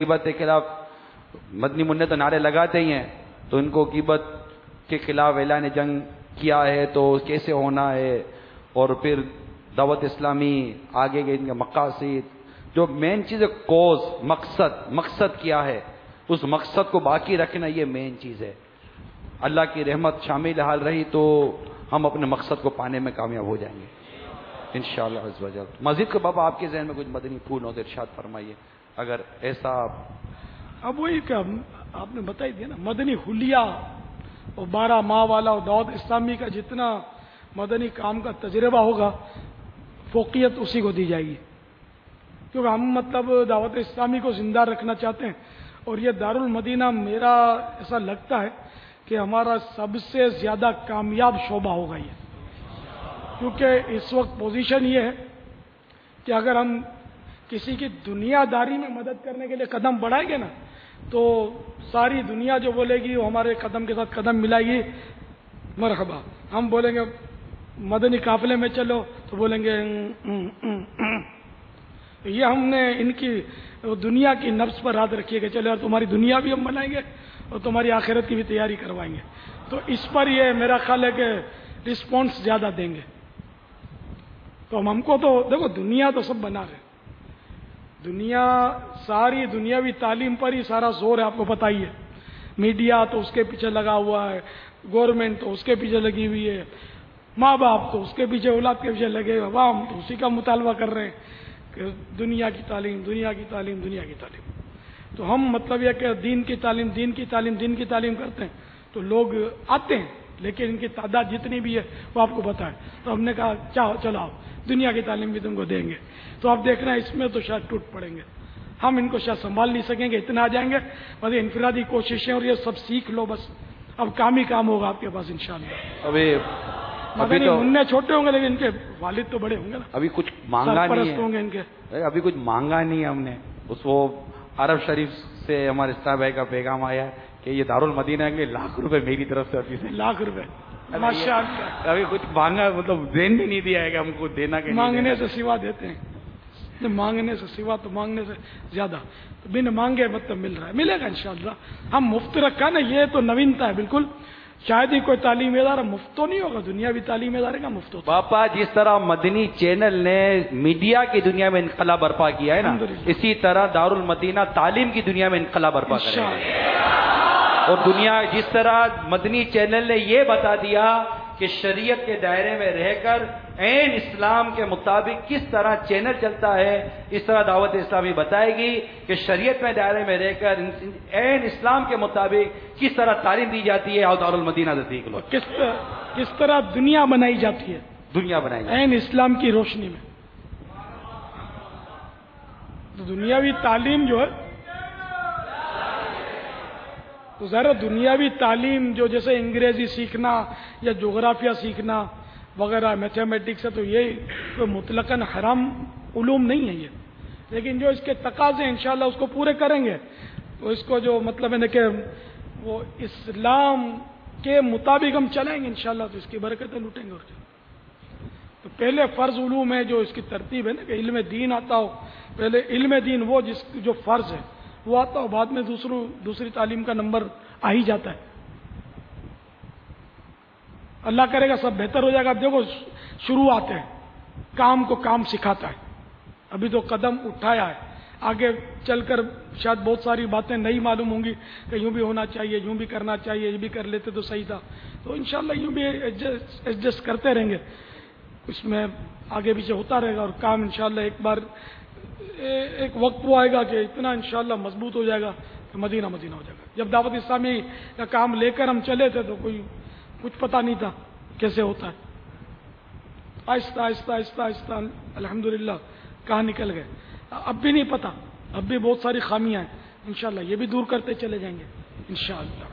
غیبت کے خلاف مدنی منع تو نعرے لگاتے ہی ہیں، تو ان کو غیبت کے خلاف اعلان جنگ کیا ہے تو کیسے ہونا ہے، اور پھر دعوت اسلامی آگے کے ان کے مقاصد، جو مین چیز ہے کوز، مقصد کیا ہے، اس مقصد کو باقی رکھنا یہ مین چیز ہے۔ اللہ کی رحمت شامل حال رہی تو ہم اپنے مقصد کو پانے میں کامیاب ہو جائیں گے انشاءاللہ عز و جل۔ مزید کو بابا آپ کے ذہن میں کچھ مدنی پھول ہو تو ارشاد فرمائیے، اگر ایسا اب وہی کہ آپ نے بتائی دیا نا، مدنی حلیہ اور 12 ماہ والا اور دعوت اسلامی کا جتنا مدنی کام کا تجربہ ہوگا، فوقیت اسی کو دی جائے گی، کیونکہ ہم مطلب دعوت اسلامی کو زندہ رکھنا چاہتے ہیں، اور یہ دارالمدینہ میرا ایسا لگتا ہے کہ ہمارا سب سے زیادہ کامیاب شعبہ ہوگا یہ، کیونکہ اس وقت پوزیشن یہ ہے کہ اگر ہم کسی کی دنیا داری میں مدد کرنے کے لیے قدم بڑھائیں گے نا، تو ساری دنیا جو بولے گی وہ ہمارے قدم کے ساتھ قدم ملائے گی، مرحبا۔ ہم بولیں گے مدنی قافلے میں چلو تو بولیں گے یہ ہم نے ان کی دنیا کی نفس پر ہاتھ رکھی ہے کہ چلو یار تمہاری دنیا بھی ہم بنائیں گے اور تمہاری آخرت کی بھی تیاری کروائیں گے، تو اس پر یہ میرا خیال ہے کہ رسپانس زیادہ دیں گے۔ تو ہم کو تو دیکھو دنیا تو سب بنا رہے، دنیا ساری دنیاوی تعلیم پر ہی سارا زور ہے، آپ کو پتہ ہی ہے، میڈیا تو اس کے پیچھے لگا ہوا ہے، گورنمنٹ تو اس کے پیچھے لگی ہوئی ہے، ماں باپ تو اس کے پیچھے اولاد کے پیچھے لگے، عوام تو اسی کا مطالبہ کر رہے ہیں کہ دنیا کی تعلیم، دنیا کی تعلیم، دنیا کی تعلیم۔ تو ہم مطلب یہ کہ دین کی تعلیم، دین کی تعلیم، دین کی تعلیم کرتے ہیں تو لوگ آتے ہیں، لیکن ان کی تعداد جتنی بھی ہے وہ آپ کو پتہ ہے، تو ہم نے کہا چلو آؤ دنیا کی تعلیم بھی تم کو دیں گے، تو آپ دیکھنا اس میں تو شاید ٹوٹ پڑیں گے، ہم ان کو شاید سنبھال نہیں سکیں گے، اتنا آ جائیں گے، بس انفرادی کوششیں اور یہ سب سیکھ لو، بس اب کام ہی کام ہوگا آپ کے پاس انشاءاللہ۔ ابھی تو منع چھوٹے ہوں گے لیکن ان کے والد تو بڑے ہوں گے نا، ابھی کچھ مانگا نہیں ہوں گے ان کے، ابھی کچھ مانگا نہیں ہے ہم نے، اس وہ عرب شریف سے ہمارے صاحب بھائی کا پیغام آیا کہ یہ دارالمدینہ کے ₹1,00,000 میری طرف سے ابھی سے ₹1,00,000 ماشاء اللہ، ابھی کچھ مانگا مطلب ذہن بھی نہیں دیا ہے کہ ہم کو دینا کہ مانگنے سے سوا دیتے ہیں، مانگنے سے سوا تو مانگنے سے زیادہ، تو بن مانگے مطلب مل رہا ہے، ملے گا انشاءاللہ۔ ہم مفت رکھا نا، یہ تو نوینتا ہے بالکل، شاید ہی کوئی تعلیمی ادارہ مفت تو نہیں ہوگا، دنیاوی تعلیمی ادارے کا مفت ہوتا ہے۔ باپا جس طرح مدنی چینل نے میڈیا کی دنیا میں انقلاب برپا کیا ہے نا، اسی طرح دارالمدینہ تعلیم کی دنیا میں انقلاب برپا کرے گا، اور دنیا جس طرح مدنی چینل نے یہ بتا دیا کہ شریعت کے دائرے میں رہ کر عین اسلام کے مطابق کس طرح چینل چلتا ہے، اس طرح دعوت اسلامی بتائے گی کہ شریعت میں دائرے میں رہ کر عین اسلام کے مطابق کس طرح تعلیم دی جاتی ہے، اور دارالمدینہ سے سیکھ لو کس طرح دنیا بنائی جاتی ہے، دنیا بنائی جاتی ہے عین اسلام کی روشنی میں۔ تو دنیاوی تعلیم جو ہے تو ذرا دنیاوی تعلیم جو جیسے انگریزی سیکھنا یا جغرافیہ سیکھنا وغیرہ، میتھمیٹکس ہے، تو یہ کوئی مطلقاً حرام علوم نہیں ہے یہ، لیکن جو اس کے تقاضے انشاءاللہ اس کو پورے کریں گے تو اس کو جو مطلب ہے کہ وہ اسلام کے مطابق ہم چلیں گے انشاءاللہ تو اس کی برکتیں لوٹیں گے۔ اور تو پہلے فرض علوم ہے جو اس کی ترتیب ہے نا کہ علم دین آتا ہو، پہلے علم دین وہ جو فرض ہے وہ آتا ہو، بعد میں دوسری تعلیم کا نمبر آ ہی جاتا ہے۔ اللہ کرے گا سب بہتر ہو جائے گا۔ دیکھو شروع آتے ہیں، کام کو کام سکھاتا ہے، ابھی تو قدم اٹھایا ہے، آگے چل کر شاید بہت ساری باتیں نہیں معلوم ہوں گی کہ یوں بھی ہونا چاہیے، یوں بھی کرنا چاہیے، یہ بھی کر لیتے تو صحیح تھا، تو انشاءاللہ یوں بھی ایڈجسٹ کرتے رہیں گے، اس میں آگے پیچھے ہوتا رہے گا، اور کام انشاءاللہ ایک وقت وہ آئے گا کہ اتنا انشاءاللہ مضبوط ہو جائے گا کہ مدینہ مدینہ ہو جائے گا۔ جب دعوت اسلامی کا کام لے کر ہم چلے تھے تو کچھ پتہ نہیں تھا کیسے ہوتا ہے، آہستہ آہستہ آہستہ آہستہ الحمدللہ کہاں نکل گئے، اب بھی نہیں پتہ، اب بھی بہت ساری خامیاں ہیں، انشاءاللہ یہ بھی دور کرتے چلے جائیں گے انشاءاللہ۔